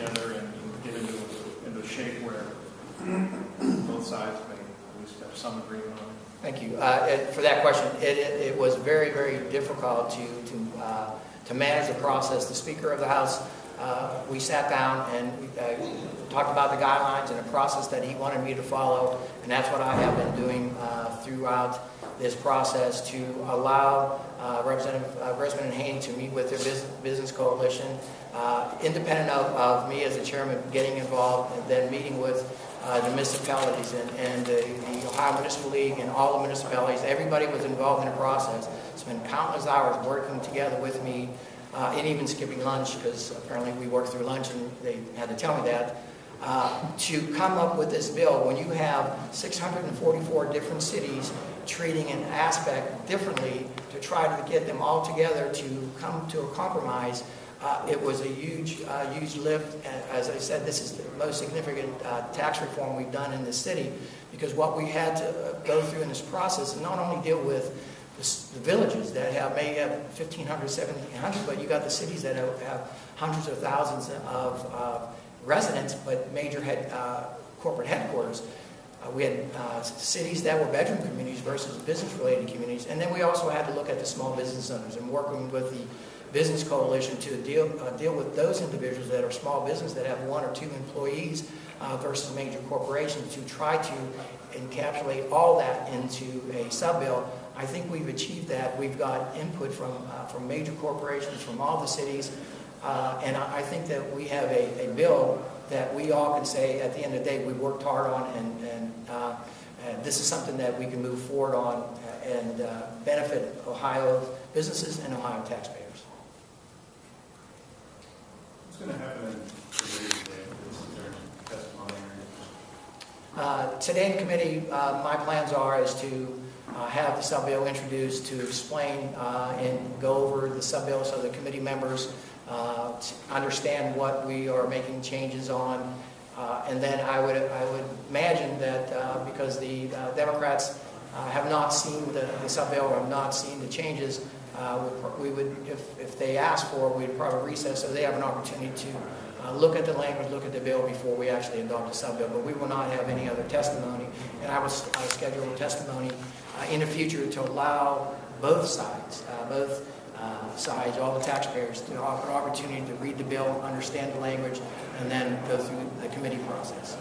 together and get into a shape where both sides may at least have some agreement on it? Thank you for that question. It was very, very difficult to manage the process. The Speaker of the House, we sat down and talked about the guidelines and the process that he wanted me to follow, and that's what I have been doing throughout this process to allow Representative Grossman and Henne to meet with their business coalition, independent of me as the chairman getting involved and then meeting with the municipalities and the Ohio Municipal League and all the municipalities. Everybody was involved in the process. Spent countless hours working together with me and even skipping lunch, because apparently we worked through lunch and they had to tell me that, to come up with this bill. When you have 644 different cities treating an aspect differently to try to get them all together to come to a compromise, it was a huge lift. As I said, this is the most significant tax reform we've done in this city, because what we had to go through in this process is not only deal with the villages that may have 1,500, 1,700, but you got the cities that have hundreds of thousands of residents, but major corporate headquarters. We had cities that were bedroom communities versus business-related communities, and then we also had to look at the small business owners and working with the business coalition to deal with those individuals that are small business that have 1 or 2 employees versus major corporations, to try to encapsulate all that into a sub-bill. I think we've achieved that. We've got input from major corporations, from all the cities, and I think that we have a bill that we all can say at the end of the day we worked hard on, and this is something that we can move forward on and benefit Ohio businesses and Ohio taxpayers. What's going to happen in committee today? Is there testimony? Today in committee, my plans is to have the sub-bill introduced, to explain and go over the sub-bill so the committee members understand what we are making changes on, and then I would imagine that because the Democrats have not seen the sub-bill or have not seen the changes, we would, if they ask for it, we'd probably recess so they have an opportunity to look at the language, look at the bill before we actually adopt the sub-bill. But we will not have any other testimony, and I will schedule testimony in the future to allow both sides, all the taxpayers, to have an opportunity to read the bill, understand the language, and then go through the committee process.